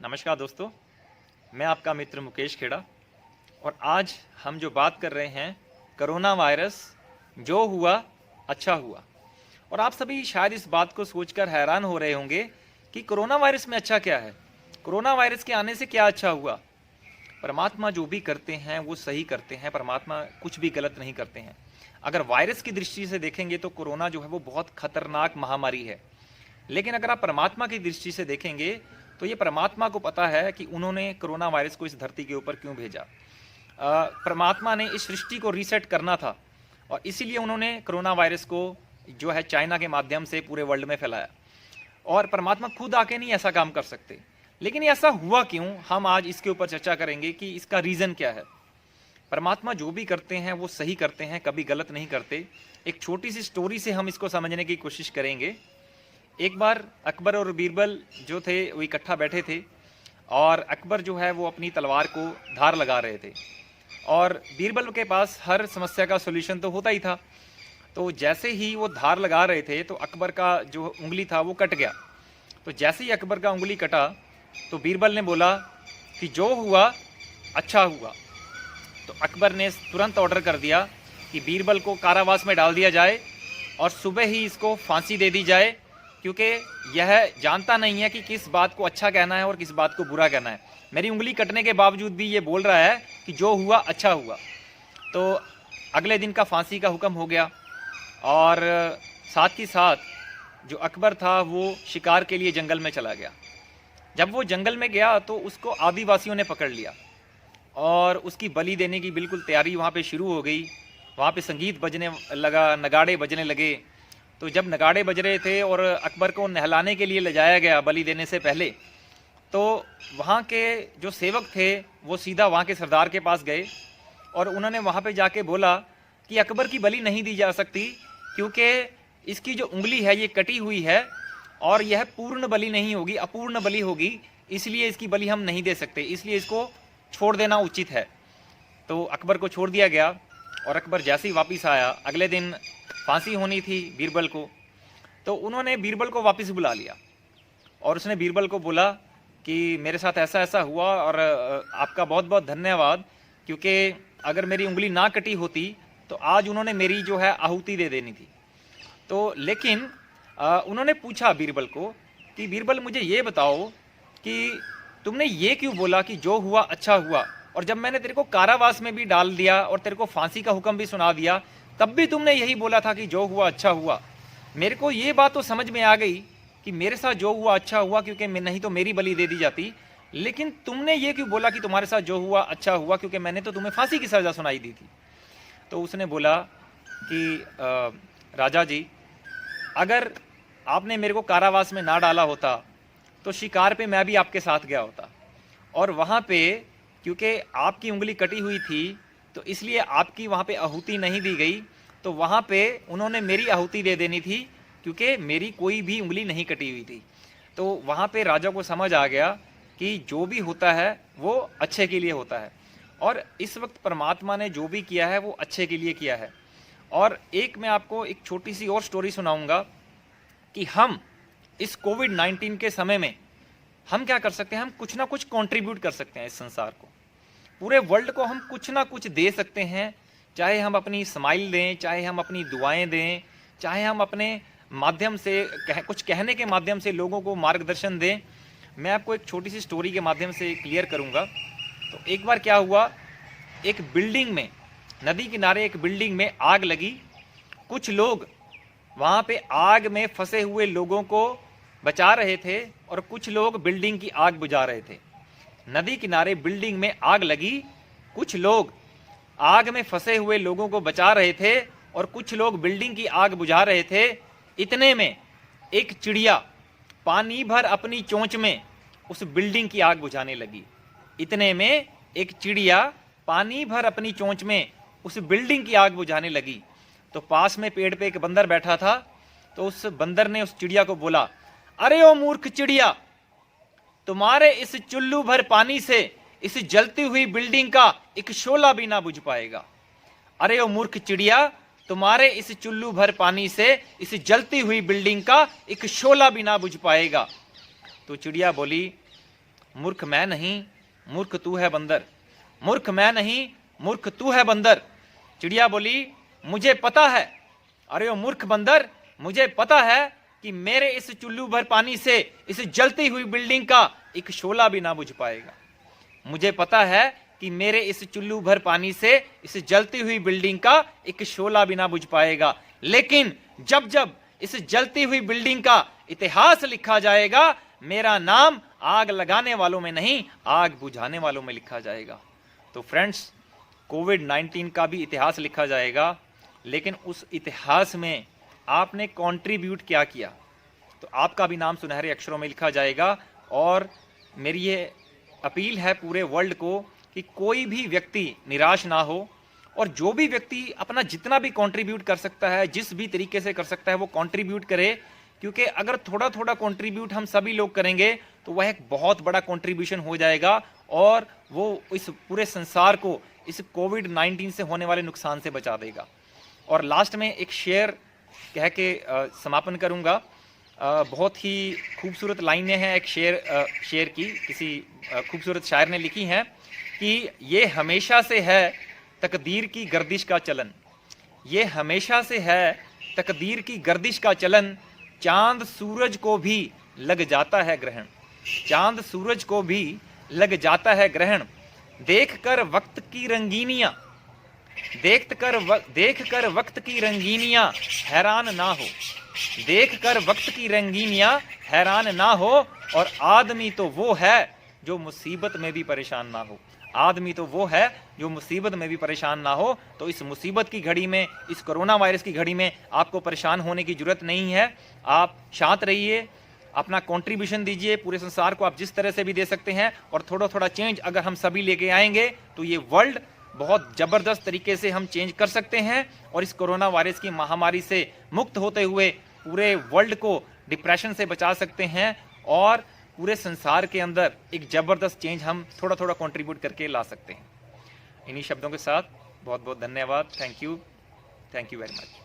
नमस्कार दोस्तों, मैं आपका मित्र मुकेश खेड़ा और आज हम जो बात कर रहे हैं कोरोना वायरस जो हुआ अच्छा हुआ। और आप सभी शायद इस बात को सोचकर हैरान हो रहे होंगे कि कोरोना वायरस में अच्छा क्या है, कोरोना वायरस के आने से क्या अच्छा हुआ। परमात्मा जो भी करते हैं वो सही करते हैं, परमात्मा कुछ भी गलत नहीं करते हैं। अगर वायरस की दृष्टि से देखेंगे तो कोरोना जो है वो बहुत खतरनाक महामारी है, लेकिन अगर आप परमात्मा की दृष्टि से देखेंगे तो ये परमात्मा को पता है कि उन्होंने कोरोना वायरस को इस धरती के ऊपर क्यों भेजा। परमात्मा ने इस सृष्टि को रीसेट करना था और इसीलिए उन्होंने कोरोना वायरस को जो है चाइना के माध्यम से पूरे वर्ल्ड में फैलाया। और परमात्मा खुद आके नहीं ऐसा काम कर सकते, लेकिन ऐसा हुआ क्यों, हम आज इसके ऊपर चर्चा करेंगे कि इसका रीज़न क्या है। परमात्मा जो भी करते हैं वो सही करते हैं, कभी गलत नहीं करते। एक छोटी सी स्टोरी से हम इसको समझने की कोशिश करेंगे। एक बार अकबर और बीरबल जो थे वो इकट्ठा बैठे थे और अकबर जो है वो अपनी तलवार को धार लगा रहे थे और बीरबल के पास हर समस्या का सॉल्यूशन तो होता ही था। तो जैसे ही वो धार लगा रहे थे तो अकबर का जो उंगली था वो कट गया। तो जैसे ही अकबर का उंगली कटा तो बीरबल ने बोला कि जो हुआ अच्छा हुआ। तो अकबर ने तुरंत ऑर्डर कर दिया कि बीरबल को कारावास में डाल दिया जाए और सुबह ही इसको फांसी दे दी जाए, क्योंकि यह जानता नहीं है कि किस बात को अच्छा कहना है और किस बात को बुरा कहना है। मेरी उंगली कटने के बावजूद भी ये बोल रहा है कि जो हुआ अच्छा हुआ। तो अगले दिन का फांसी का हुक्म हो गया और साथ ही साथ जो अकबर था वो शिकार के लिए जंगल में चला गया। जब वो जंगल में गया तो उसको आदिवासियों ने पकड़ लिया और उसकी बलि देने की बिल्कुल तैयारी वहाँ पे शुरू हो गई। वहाँ पे संगीत बजने लगा, नगाड़े बजने लगे। तो जब नगाड़े बज रहे थे और अकबर को नहलाने के लिए ले जाया गया बलि देने से पहले, तो वहाँ के जो सेवक थे वो सीधा वहाँ के सरदार के पास गए और उन्होंने वहाँ पे जाके बोला कि अकबर की बलि नहीं दी जा सकती, क्योंकि इसकी जो उंगली है ये कटी हुई है और यह पूर्ण बलि नहीं होगी, अपूर्ण बलि होगी, इसलिए इसकी बलि हम नहीं दे सकते, इसलिए इसको छोड़ देना उचित है। तो अकबर को छोड़ दिया गया और अकबर जैसे ही वापस आया, अगले दिन फांसी होनी थी बीरबल को, तो उन्होंने बीरबल को वापस बुला लिया और उसने बीरबल को बोला कि मेरे साथ ऐसा ऐसा हुआ और आपका बहुत बहुत धन्यवाद, क्योंकि अगर मेरी उंगली ना कटी होती तो आज उन्होंने मेरी जो है आहुति दे देनी थी। तो लेकिन उन्होंने पूछा बीरबल को कि बीरबल मुझे ये बताओ कि तुमने ये क्यों बोला कि जो हुआ अच्छा हुआ, और जब मैंने तेरे को कारावास में भी डाल दिया और तेरे को फांसी का हुक्म भी सुना दिया तब भी तुमने यही बोला था कि जो हुआ अच्छा हुआ। मेरे को ये बात तो समझ में आ गई कि मेरे साथ जो हुआ अच्छा हुआ, क्योंकि नहीं तो मेरी बलि दे दी जाती, लेकिन तुमने ये क्यों बोला कि तुम्हारे साथ जो हुआ अच्छा हुआ, क्योंकि मैंने तो तुम्हें फांसी की सज़ा सुनाई दी थी। तो उसने बोला कि राजा जी, अगर आपने मेरे को कारावास में ना डाला होता तो शिकार पे मैं भी आपके साथ गया होता, और वहाँ पे क्योंकि आपकी उंगली कटी हुई थी तो इसलिए आपकी वहाँ पे आहुति नहीं दी गई, तो वहाँ पे उन्होंने मेरी आहुति दे देनी थी, क्योंकि मेरी कोई भी उंगली नहीं कटी हुई थी। तो वहाँ पे राजा को समझ आ गया कि जो भी होता है वो अच्छे के लिए होता है, और इस वक्त परमात्मा ने जो भी किया है वो अच्छे के लिए किया है। और एक मैं आपको एक छोटी सी और स्टोरी सुनाऊंगा कि हम इस कोविड-19 के समय में हम क्या कर सकते हैं। हम कुछ ना कुछ कंट्रीब्यूट कर सकते हैं, इस संसार को, पूरे वर्ल्ड को हम कुछ ना कुछ दे सकते हैं। चाहे हम अपनी स्माइल दें, चाहे हम अपनी दुआएं दें, चाहे हम अपने माध्यम से कुछ कहने के माध्यम से लोगों को मार्गदर्शन दें। मैं आपको एक छोटी सी स्टोरी के माध्यम से क्लियर करूंगा। तो एक बार क्या हुआ, एक बिल्डिंग में, नदी किनारे एक बिल्डिंग में आग लगी। कुछ लोग वहाँ पे आग में फंसे हुए लोगों को बचा रहे थे और कुछ लोग बिल्डिंग की आग बुझा रहे थे। नदी किनारे बिल्डिंग में आग लगी, कुछ लोग आग में फंसे हुए लोगों को बचा रहे थे और कुछ लोग बिल्डिंग की आग बुझा रहे थे। इतने में एक चिड़िया पानी भर अपनी चोंच में उस बिल्डिंग की आग बुझाने लगी। इतने में एक चिड़िया पानी भर अपनी चोंच में उस बिल्डिंग की आग बुझाने लगी। तो पास में पेड़ पे एक बंदर बैठा था, तो उस बंदर ने उस चिड़िया को बोला, अरे ओ मूर्ख चिड़िया, तुम्हारे इस चुल्लू भर पानी से इस जलती हुई बिल्डिंग का एक शोला भी ना बुझ पाएगा। अरे ओ मूर्ख चिड़िया, तुम्हारे इस चुल्लू भर पानी से इस जलती हुई बिल्डिंग का एक शोला भी ना बुझ पाएगा। तो चिड़िया बोली, मूर्ख मैं नहीं, मूर्ख तू है बंदर। मूर्ख मैं नहीं, मूर्ख तू है बंदर। चिड़िया बोली मुझे पता है, अरे ओ मूर्ख बंदर, मुझे पता है कि मेरे इस चुल्लू भर पानी से इस जलती हुई बिल्डिंग का एक शोला भी ना बुझ पाएगा। मुझे पता है कि मेरे इस चुल्लू भर पानी से इस जलती हुई बिल्डिंग का एक शोला भी ना बुझ पाएगा। लेकिन जब जब इस जलती हुई बिल्डिंग का इतिहास लिखा जाएगा, मेरा नाम आग लगाने वालों में नहीं, आग बुझाने वालों में लिखा जाएगा। तो फ्रेंड्स, कोविड-19 का भी इतिहास लिखा जाएगा, लेकिन उस इतिहास में आपने कंट्रीब्यूट क्या किया, तो आपका भी नाम सुनहरे अक्षरों में लिखा जाएगा। और मेरी ये अपील है पूरे वर्ल्ड को कि कोई भी व्यक्ति निराश ना हो, और जो भी व्यक्ति अपना जितना भी कंट्रीब्यूट कर सकता है, जिस भी तरीके से कर सकता है, वो कंट्रीब्यूट करे। क्योंकि अगर थोड़ा थोड़ा कंट्रीब्यूट हम सभी लोग करेंगे तो वह एक बहुत बड़ा कंट्रीब्यूशन हो जाएगा, और वो इस पूरे संसार को इस कोविड-19 से होने वाले नुकसान से बचा देगा। और लास्ट में एक शेर कह के समापन करूंगा। बहुत ही खूबसूरत लाइनें हैं एक शेर की, किसी खूबसूरत शायर ने लिखी हैं कि ये हमेशा से है तकदीर की गर्दिश का चलन, ये हमेशा से है तकदीर की गर्दिश का चलन, चांद सूरज को भी लग जाता है ग्रहण, चांद सूरज को भी लग जाता है ग्रहण। देख कर वक्त की रंगीनियां, देख कर वक्त की रंगीनियां हैरान ना हो, देख कर वक्त की रंगीनियां हैरान ना हो। और आदमी तो वो है जो मुसीबत में भी परेशान ना हो, आदमी तो वो है जो मुसीबत में भी परेशान ना हो। तो इस मुसीबत की घड़ी में, इस कोरोना वायरस की घड़ी में आपको परेशान होने की जरूरत नहीं है। आप शांत रहिए, अपना कंट्रीब्यूशन दीजिए, पूरे संसार को आप जिस तरह से भी दे सकते हैं। और थोड़ा थोड़ा चेंज अगर हम सभी लेके आएंगे तो ये वर्ल्ड बहुत ज़बरदस्त तरीके से हम चेंज कर सकते हैं, और इस कोरोना वायरस की महामारी से मुक्त होते हुए पूरे वर्ल्ड को डिप्रेशन से बचा सकते हैं, और पूरे संसार के अंदर एक ज़बरदस्त चेंज हम थोड़ा थोड़ा कंट्रीब्यूट करके ला सकते हैं। इन्हीं शब्दों के साथ बहुत बहुत धन्यवाद। Thank you very much.